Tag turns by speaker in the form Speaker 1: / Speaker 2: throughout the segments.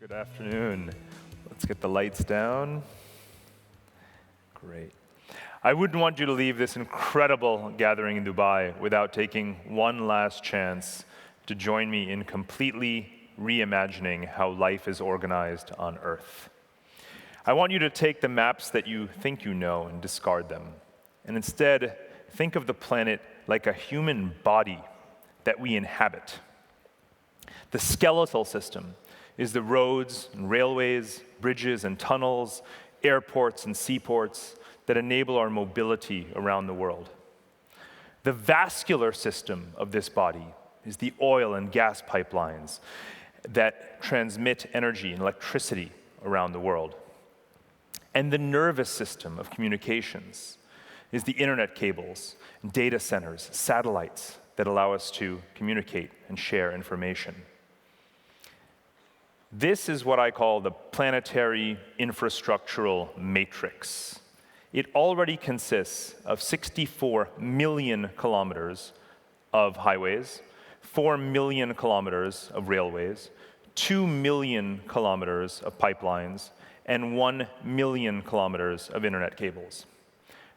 Speaker 1: Good afternoon. Let's get the lights down. Great. I wouldn't want you to leave this incredible gathering in Dubai without taking one last chance to join me in completely reimagining how life is organized on Earth. I want you to take the maps that you think you know and discard them, and instead think of the planet like a human body that we inhabit. The skeletal system is the roads and railways, bridges and tunnels, airports and seaports that enable our mobility around the world. The vascular system of this body is the oil and gas pipelines that transmit energy and electricity around the world. And the nervous system of communications is the internet cables, data centers, satellites that allow us to communicate and share information. This is what I call the planetary infrastructural matrix. It already consists of 64 million kilometers of highways, 4 million kilometers of railways, 2 million kilometers of pipelines, and 1 million kilometers of internet cables.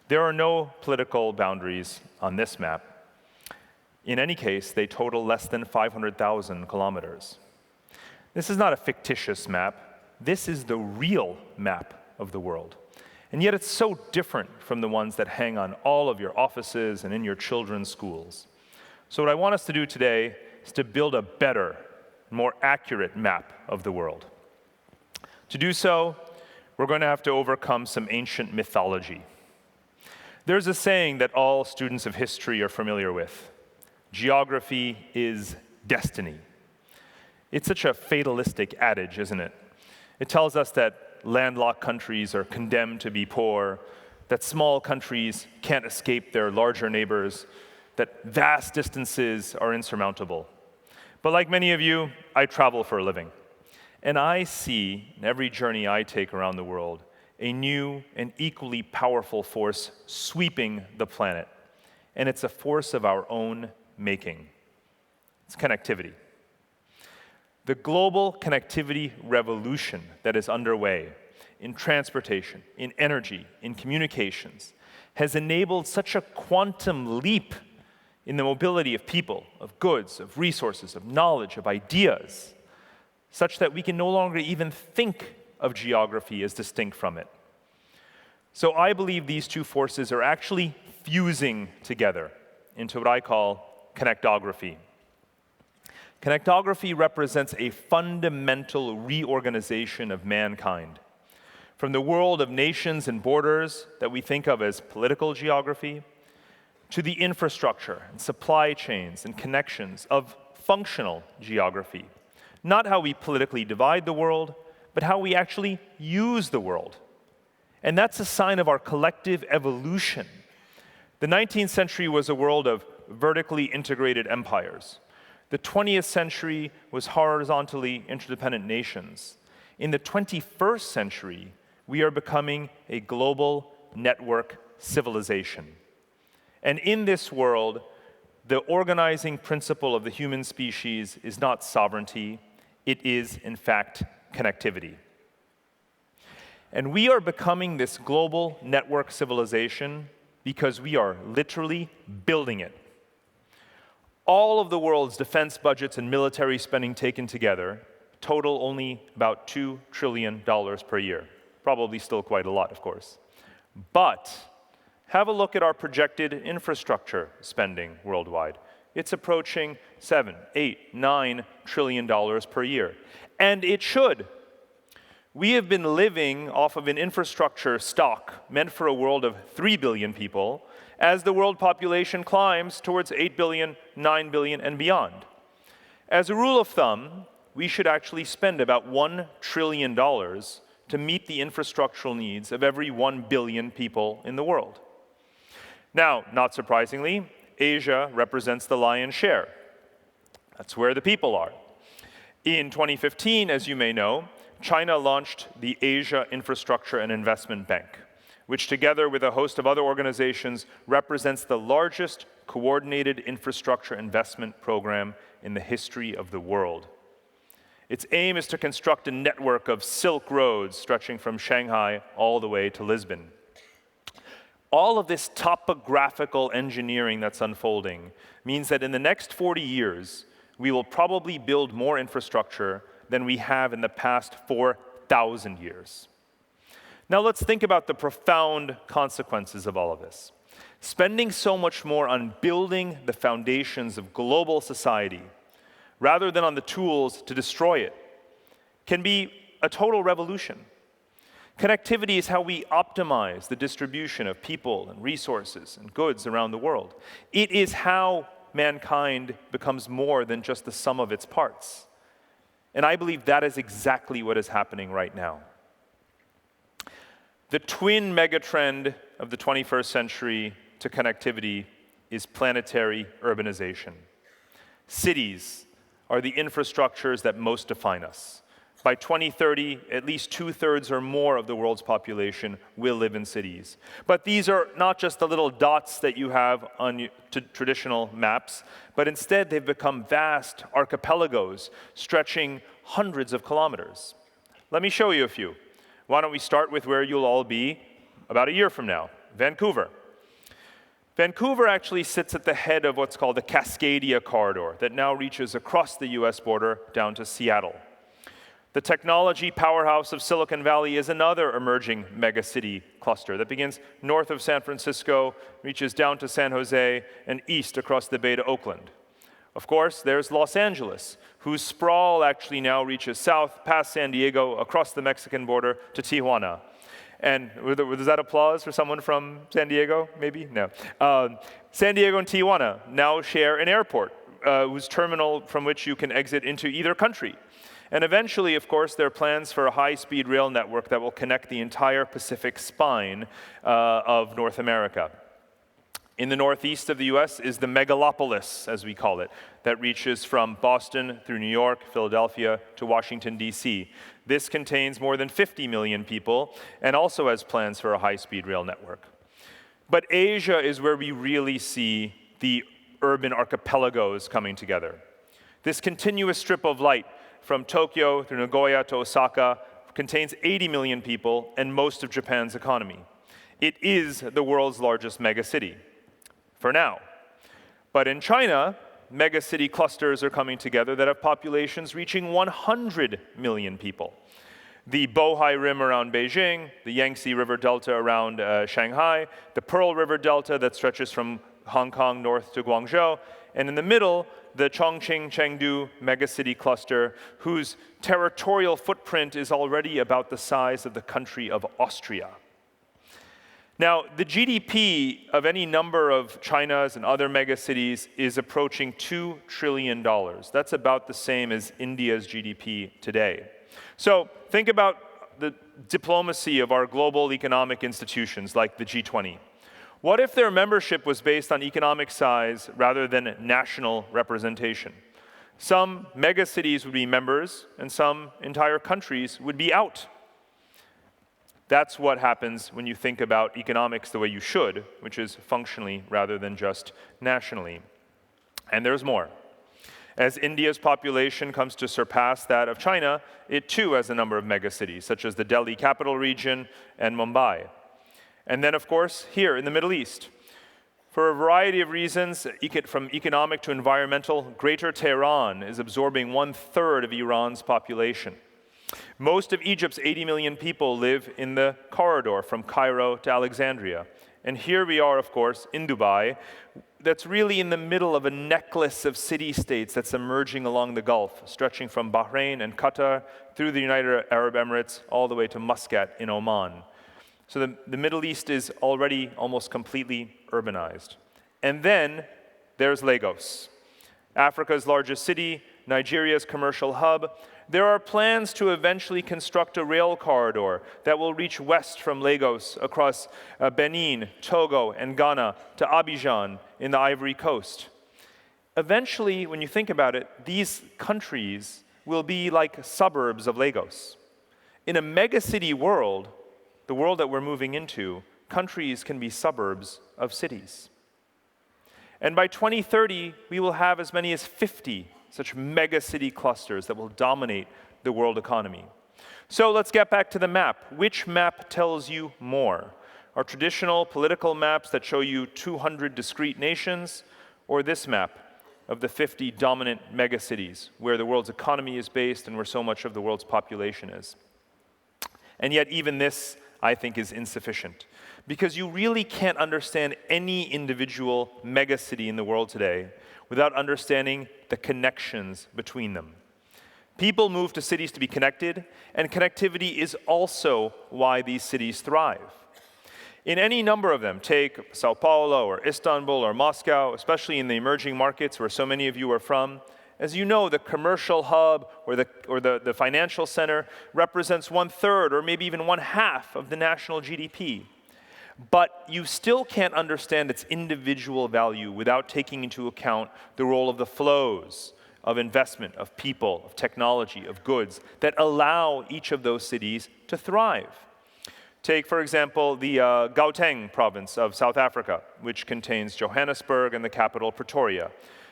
Speaker 1: There are no political boundaries on this map. In any case, they total less than 500,000 kilometers. This is not a fictitious map. This is the real map of the world. And yet it's so different from the ones that hang on all of your offices and in your children's schools. So what I want us to do today is to build a better, more accurate map of the world. To do so, we're going to have to overcome some ancient mythology. There's a saying that all students of history are familiar with. Geography is destiny. It's such a fatalistic adage, isn't it? It tells us that landlocked countries are condemned to be poor, that small countries can't escape their larger neighbors, that vast distances are insurmountable. But like many of you, I travel for a living. And I see, in every journey I take around the world, a new and equally powerful force sweeping the planet. And it's a force of our own making. It's connectivity. The global connectivity revolution that is underway in transportation, in energy, in communications, has enabled such a quantum leap in the mobility of people, of goods, of resources, of knowledge, of ideas, such that we can no longer even think of geography as distinct from it. So I believe these two forces are actually fusing together into what I call connectography. Connectography represents a fundamental reorganization of mankind. From the world of nations and borders that we think of as political geography, to the infrastructure and supply chains and connections of functional geography. Not how we politically divide the world, but how we actually use the world. And that's a sign of our collective evolution. The 19th century was a world of vertically integrated empires. The 20th century was horizontally interdependent nations. In the 21st century, we are becoming a global network civilization. And in this world, the organizing principle of the human species is not sovereignty, it is, in fact, connectivity. And we are becoming this global network civilization because we are literally building it. All of the world's defense budgets and military spending taken together total only about $2 trillion per year. Probably still quite a lot, of course. But have a look at our projected infrastructure spending worldwide. It's approaching $7, $8, $9 trillion per year. And it should. We have been living off of an infrastructure stock meant for a world of 3 billion people as the world population climbs towards 8 billion, 9 billion, and beyond. As a rule of thumb, we should actually spend about $1 trillion to meet the infrastructural needs of every 1 billion people in the world. Now, not surprisingly, Asia represents the lion's share. That's where the people are. In 2015, as you may know, China launched the Asia Infrastructure and Investment Bank, which together with a host of other organizations represents the largest coordinated infrastructure investment program in the history of the world. Its aim is to construct a network of Silk Roads stretching from Shanghai all the way to Lisbon. All of this topographical engineering that's unfolding means that in the next 40 years, we will probably build more infrastructure than we have in the past 4,000 years. Now let's think about the profound consequences of all of this. Spending so much more on building the foundations of global society rather than on the tools to destroy it can be a total revolution. Connectivity is how we optimize the distribution of people and resources and goods around the world. It is how mankind becomes more than just the sum of its parts. And I believe that is exactly what is happening right now. The twin megatrend of the 21st century to connectivity is planetary urbanization. Cities are the infrastructures that most define us. By 2030, at least 2/3 or more of the world's population will live in cities. But these are not just the little dots that you have on traditional maps, but instead they've become vast archipelagos stretching hundreds of kilometers. Let me show you a few. Why don't we start with where you'll all be about a year from now, Vancouver. Vancouver actually sits at the head of what's called the Cascadia corridor that now reaches across the US border down to Seattle. The technology powerhouse of Silicon Valley is another emerging megacity cluster that begins north of San Francisco, reaches down to San Jose, and east across the bay to Oakland. Of course, there's Los Angeles, whose sprawl actually now reaches south past San Diego, across the Mexican border to Tijuana. And was that applause for someone from San Diego, maybe? No. San Diego and Tijuana now share an airport, whose terminal from which you can exit into either country. And eventually, of course, there are plans for a high-speed rail network that will connect the entire Pacific spine of North America. In the northeast of the US is the megalopolis, as we call it, that reaches from Boston through New York, Philadelphia, to Washington, D.C. This contains more than 50 million people and also has plans for a high-speed rail network. But Asia is where we really see the urban archipelagos coming together. This continuous strip of light from Tokyo through Nagoya to Osaka contains 80 million people and most of Japan's economy. It is the world's largest megacity, for now. But in China, megacity clusters are coming together that have populations reaching 100 million people. The Bohai Rim around Beijing, the Yangtze River Delta around Shanghai, the Pearl River Delta that stretches from Hong Kong north to Guangzhou, and in the middle, the Chongqing-Chengdu megacity cluster, whose territorial footprint is already about the size of the country of Austria. Now, the GDP of any number of China's and other megacities is approaching $2 trillion. That's about the same as India's GDP today. So think about the diplomacy of our global economic institutions like the G20. What if their membership was based on economic size rather than national representation? Some megacities would be members, and some entire countries would be out. That's what happens when you think about economics the way you should, which is functionally rather than just nationally. And there's more. As India's population comes to surpass that of China, it too has a number of megacities, such as the Delhi capital region and Mumbai. And then, of course, here in the Middle East. For a variety of reasons, from economic to environmental, Greater Tehran is absorbing 1/3 of Iran's population. Most of Egypt's 80 million people live in the corridor from Cairo to Alexandria. And here we are, of course, in Dubai, that's really in the middle of a necklace of city-states that's emerging along the Gulf, stretching from Bahrain and Qatar through the United Arab Emirates all the way to Muscat in Oman. So the Middle East is already almost completely urbanized. And then there's Lagos, Africa's largest city, Nigeria's commercial hub. There are plans to eventually construct a rail corridor that will reach west from Lagos across Benin, Togo, and Ghana to Abidjan in the Ivory Coast. Eventually, when you think about it, these countries will be like suburbs of Lagos. In a megacity world, the world that we're moving into, countries can be suburbs of cities. And by 2030, we will have as many as 50 such mega city clusters that will dominate the world economy. So let's get back to the map. Which map tells you more? Our traditional political maps that show you 200 discrete nations, or this map of the 50 dominant megacities where the world's economy is based and where so much of the world's population is. And yet even this, I think, is insufficient, because you really can't understand any individual megacity in the world today without understanding the connections between them. People move to cities to be connected, and connectivity is also why these cities thrive. In any number of them, take Sao Paulo or Istanbul or Moscow, especially in the emerging markets where so many of you are from, as you know, the commercial hub or the financial center represents 1/3 or maybe even 1/2 of the national GDP. But you still can't understand its individual value without taking into account the role of the flows of investment, of people, of technology, of goods that allow each of those cities to thrive. Take, for example, the Gauteng province of South Africa, which contains Johannesburg and the capital, Pretoria.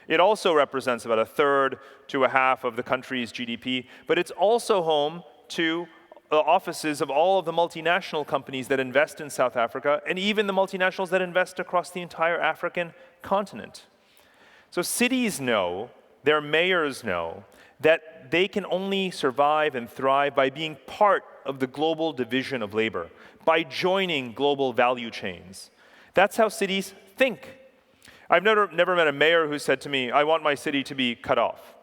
Speaker 1: It also represents about 1/3 to 1/2 of the country's GDP, but it's also home to the offices of all of the multinational companies that invest in South Africa, and even the multinationals that invest across the entire African continent. So cities know, their mayors know, that they can only survive and thrive by being part of the global division of labor, by joining global value chains. That's how cities think. I've never met a mayor who said to me, "I want my city to be cut off."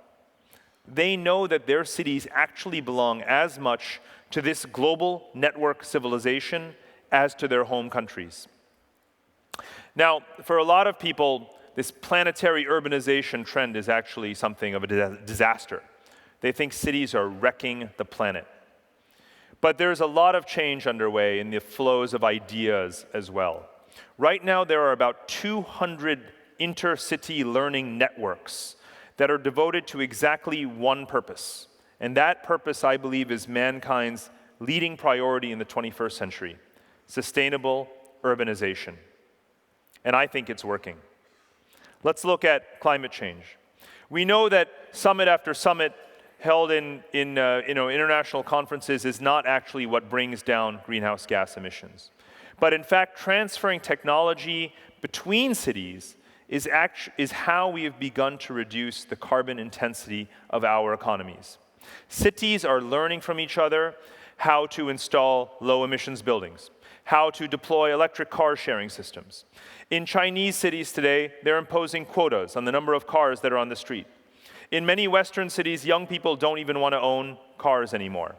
Speaker 1: They know that their cities actually belong as much to this global network civilization as to their home countries. Now, for a lot of people, this planetary urbanization trend is actually something of a disaster. They think cities are wrecking the planet. But there's a lot of change underway in the flows of ideas as well. Right now, there are about 200 intercity learning networks that are devoted to exactly one purpose. And that purpose, I believe, is mankind's leading priority in the 21st century: sustainable urbanization. And I think it's working. Let's look at climate change. We know that summit after summit held in international conferences is not actually what brings down greenhouse gas emissions. But in fact, transferring technology between cities is how we have begun to reduce the carbon intensity of our economies. Cities are learning from each other how to install low emissions buildings, how to deploy electric car sharing systems. In Chinese cities today, they're imposing quotas on the number of cars that are on the street. In many Western cities, young people don't even want to own cars anymore.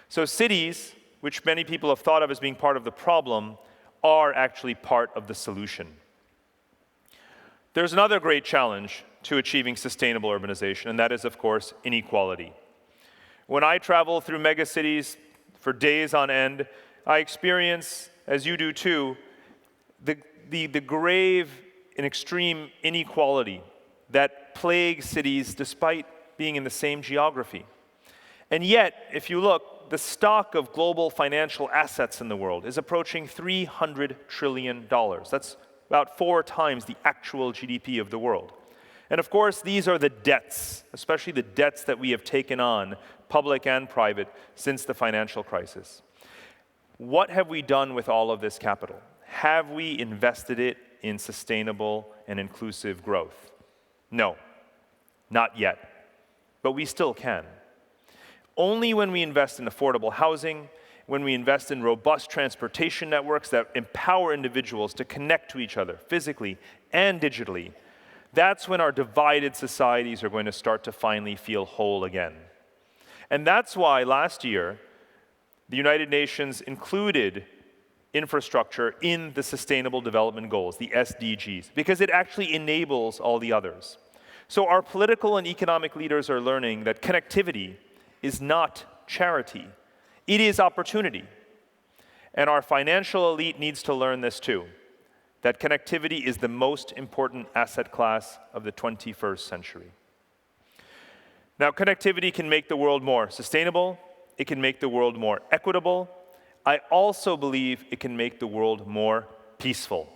Speaker 1: So cities, which many people have thought of as being part of the problem, are actually part of the solution. There's another great challenge to achieving sustainable urbanization, and that is, of course, inequality. When I travel through megacities for days on end, I experience, as you do too, the grave and extreme inequality that plagues cities despite being in the same geography. And yet, if you look, the stock of global financial assets in the world is approaching $300 trillion. That's about 4 times the actual GDP of the world. And of course, these are the debts, especially the debts that we have taken on, public and private, since the financial crisis. What have we done with all of this capital? Have we invested it in sustainable and inclusive growth? No, not yet, but we still can. Only when we invest in affordable housing, when we invest in robust transportation networks that empower individuals to connect to each other physically and digitally, that's when our divided societies are going to start to finally feel whole again. And that's why last year, the United Nations included infrastructure in the Sustainable Development Goals, the SDGs, because it actually enables all the others. So our political and economic leaders are learning that connectivity is not charity. It is opportunity. And our financial elite needs to learn this too, that connectivity is the most important asset class of the 21st century. Now, connectivity can make the world more sustainable. It can make the world more equitable. I also believe it can make the world more peaceful.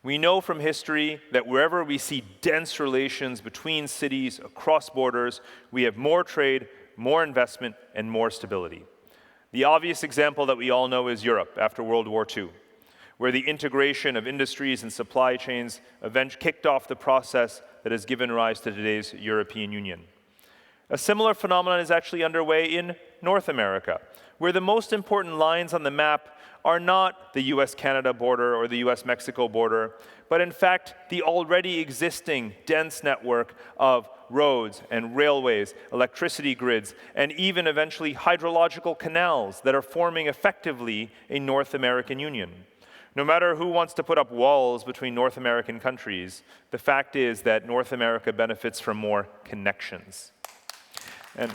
Speaker 1: We know from history that wherever we see dense relations between cities across borders, we have more trade, more investment, and more stability. The obvious example that we all know is Europe after World War II, where the integration of industries and supply chains kicked off the process that has given rise to today's European Union. A similar phenomenon is actually underway in North America, where the most important lines on the map are not the US-Canada border or the US-Mexico border, but in fact the already existing dense network of roads and railways, electricity grids, and even eventually hydrological canals that are forming effectively a North American Union. No matter who wants to put up walls between North American countries, the fact is that North America benefits from more connections. And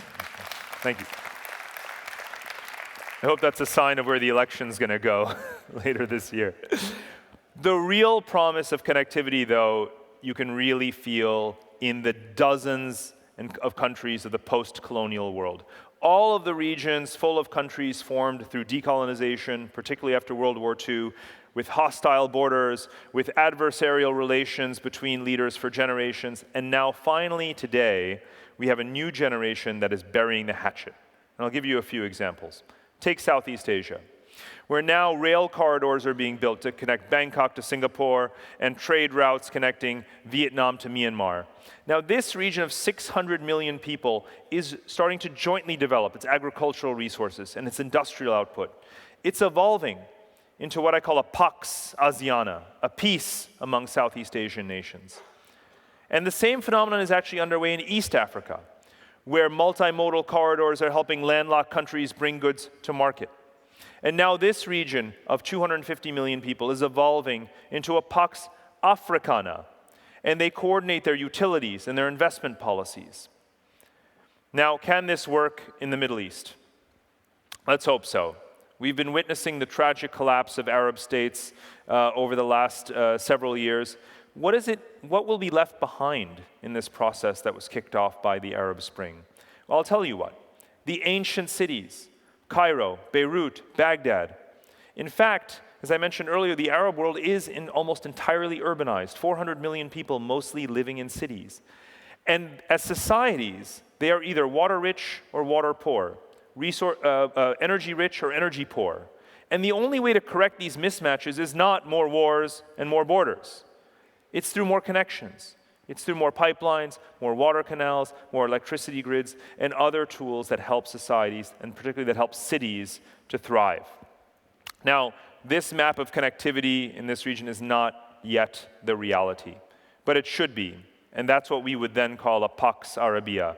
Speaker 1: thank you. I hope that's a sign of where the election's going to go later this year. The real promise of connectivity, though, you can really feel in the dozens of countries of the post-colonial world. All of the regions full of countries formed through decolonization, particularly after World War II, with hostile borders, with adversarial relations between leaders for generations, and now finally today, we have a new generation that is burying the hatchet. And I'll give you a few examples. Take Southeast Asia, where now rail corridors are being built to connect Bangkok to Singapore and trade routes connecting Vietnam to Myanmar. Now, this region of 600 million people is starting to jointly develop its agricultural resources and its industrial output. It's evolving into what I call a Pax Asiana, a peace among Southeast Asian nations. And the same phenomenon is actually underway in East Africa, where multimodal corridors are helping landlocked countries bring goods to market. And now this region of 250 million people is evolving into a Pax Africana, and they coordinate their utilities and their investment policies. Now, can this work in the Middle East? Let's hope so. We've been witnessing the tragic collapse of Arab states over the last several years. What will be left behind in this process that was kicked off by the Arab Spring? Well, I'll tell you what. The ancient cities, Cairo, Beirut, Baghdad. In fact, as I mentioned earlier, the Arab world is almost entirely urbanized, 400 million people mostly living in cities. And as societies, they are either water-rich or water-poor, energy-rich or energy-poor. And the only way to correct these mismatches is not more wars and more borders. It's through more connections. It's through more pipelines, more water canals, more electricity grids, and other tools that help societies, and particularly that help cities, to thrive. Now, this map of connectivity in this region is not yet the reality, but it should be. And that's what we would then call a Pax Arabia,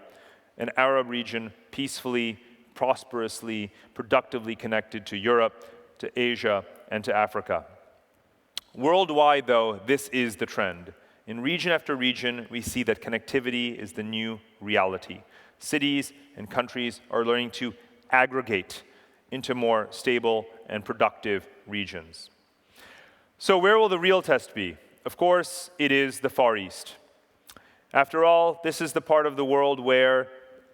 Speaker 1: an Arab region peacefully, prosperously, productively connected to Europe, to Asia, and to Africa. Worldwide, though, this is the trend. In region after region, we see that connectivity is the new reality. Cities and countries are learning to aggregate into more stable and productive regions. So where will the real test be? Of course, it is the Far East. After all, this is the part of the world where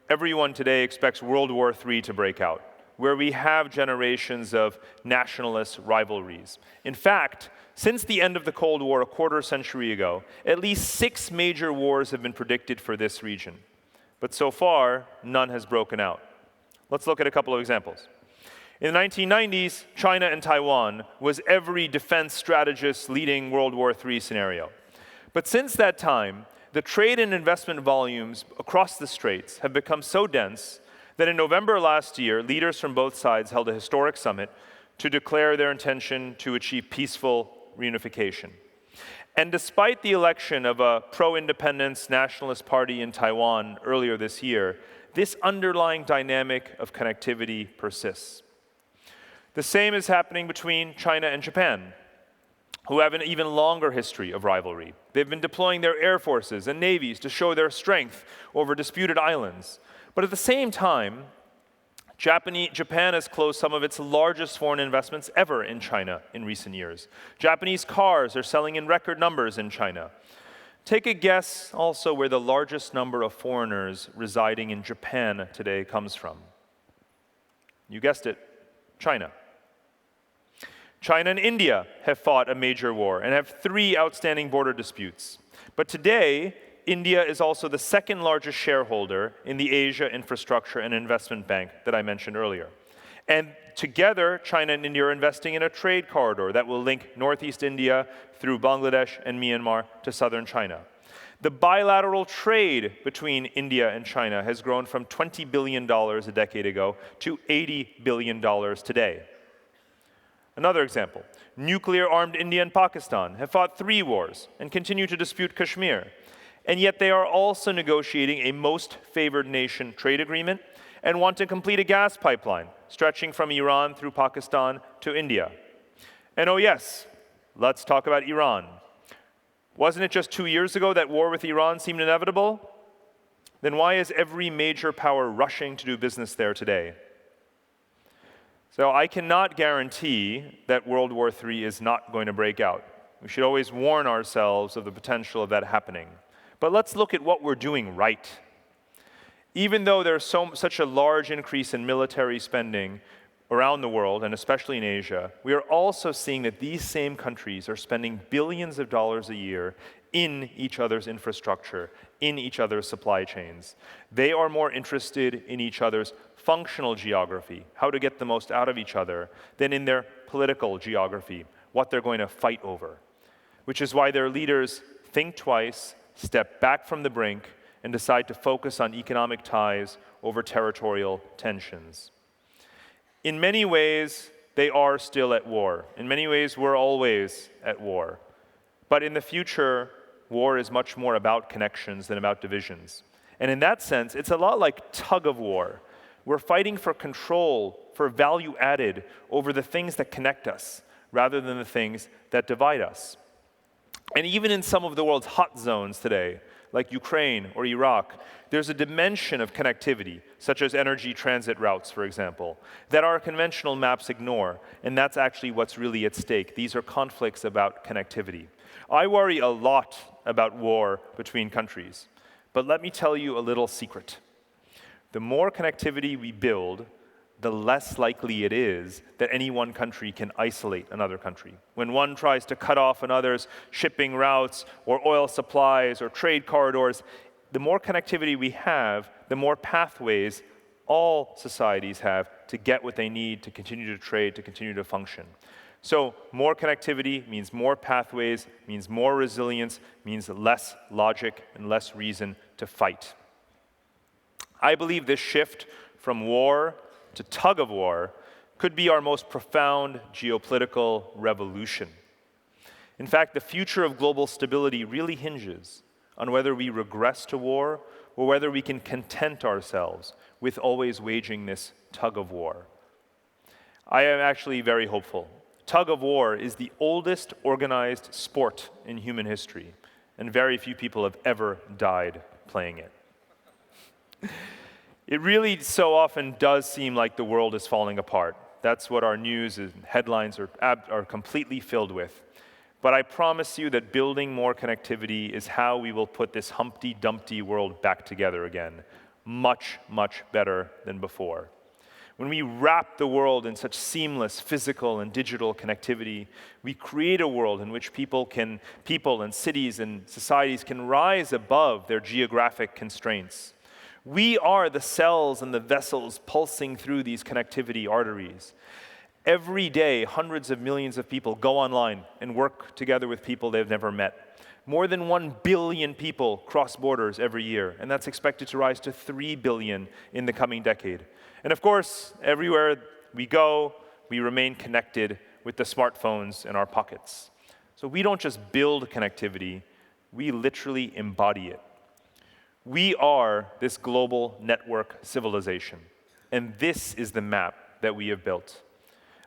Speaker 1: everyone today expects World War III to break out, where we have generations of nationalist rivalries. In fact, since the end of the Cold War a quarter century ago, at least 6 major wars have been predicted for this region. But so far, none has broken out. Let's look at a couple of examples. In the 1990s, China and Taiwan was every defense strategist's leading World War III scenario. But since that time, the trade and investment volumes across the straits have become so dense that in November last year, leaders from both sides held a historic summit to declare their intention to achieve peaceful reunification. And despite the election of a pro-independence nationalist party in Taiwan earlier this year, this underlying dynamic of connectivity persists. The same is happening between China and Japan, who have an even longer history of rivalry. They've been deploying their air forces and navies to show their strength over disputed islands. But at the same time, Japan has closed some of its largest foreign investments ever in China in recent years. Japanese cars are selling in record numbers in China. Take a guess also where the largest number of foreigners residing in Japan today comes from. You guessed it, China. China and India have fought a major war and have 3 outstanding border disputes. But today, India is also the second largest shareholder in the Asia Infrastructure and Investment Bank that I mentioned earlier. And together, China and India are investing in a trade corridor that will link Northeast India through Bangladesh and Myanmar to southern China. The bilateral trade between India and China has grown from $20 billion a decade ago to $80 billion today. Another example, nuclear-armed India and Pakistan have fought 3 wars and continue to dispute Kashmir. And yet they are also negotiating a most favored nation trade agreement and want to complete a gas pipeline stretching from Iran through Pakistan to India. And oh yes, let's talk about Iran. Wasn't it just 2 years ago that war with Iran seemed inevitable? Then why is every major power rushing to do business there today? So I cannot guarantee that World War III is not going to break out. We should always warn ourselves of the potential of that happening. But let's look at what we're doing right. Even though there's such a large increase in military spending around the world, and especially in Asia, we are also seeing that these same countries are spending billions of dollars a year in each other's infrastructure, in each other's supply chains. They are more interested in each other's functional geography, how to get the most out of each other, than in their political geography, what they're going to fight over. Which is why their leaders think twice, step back from the brink, and decide to focus on economic ties over territorial tensions. In many ways, they are still at war. In many ways, we're always at war. But in the future, war is much more about connections than about divisions. And in that sense, it's a lot like tug of war. We're fighting for control, for value added over the things that connect us, rather than the things that divide us. And even in some of the world's hot zones today, like Ukraine or Iraq, there's a dimension of connectivity, such as energy transit routes, for example, that our conventional maps ignore, and that's actually what's really at stake. These are conflicts about connectivity. I worry a lot about war between countries, but let me tell you a little secret. The more connectivity we build, the less likely it is that any one country can isolate another country. When one tries to cut off another's shipping routes or oil supplies or trade corridors, the more connectivity we have, the more pathways all societies have to get what they need to continue to trade, to continue to function. So more connectivity means more pathways, means more resilience, means less logic and less reason to fight. I believe this shift from war to tug of war could be our most profound geopolitical revolution. In fact, the future of global stability really hinges on whether we regress to war or whether we can content ourselves with always waging this tug of war. I am actually very hopeful. Tug of war is the oldest organized sport in human history, and very few people have ever died playing it. It really so often does seem like the world is falling apart. That's what our news and headlines are completely filled with. But I promise you that building more connectivity is how we will put this Humpty Dumpty world back together again, much, much better than before. When we wrap the world in such seamless physical and digital connectivity, we create a world in which people and cities and societies can rise above their geographic constraints. We are the cells and the vessels pulsing through these connectivity arteries. Every day, hundreds of millions of people go online and work together with people they've never met. More than 1 billion people cross borders every year, and that's expected to rise to 3 billion in the coming decade. And of course, everywhere we go, we remain connected with the smartphones in our pockets. So we don't just build connectivity, we literally embody it. We are this global network civilization, and this is the map that we have built.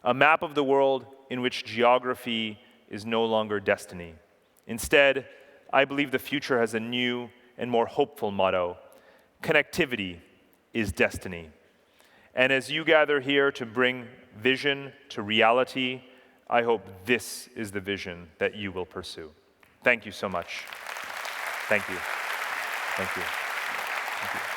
Speaker 1: A map of the world in which geography is no longer destiny. Instead, I believe the future has a new and more hopeful motto: connectivity is destiny. And as you gather here to bring vision to reality, I hope this is the vision that you will pursue. Thank you so much. Thank you. Thank you. Thank you.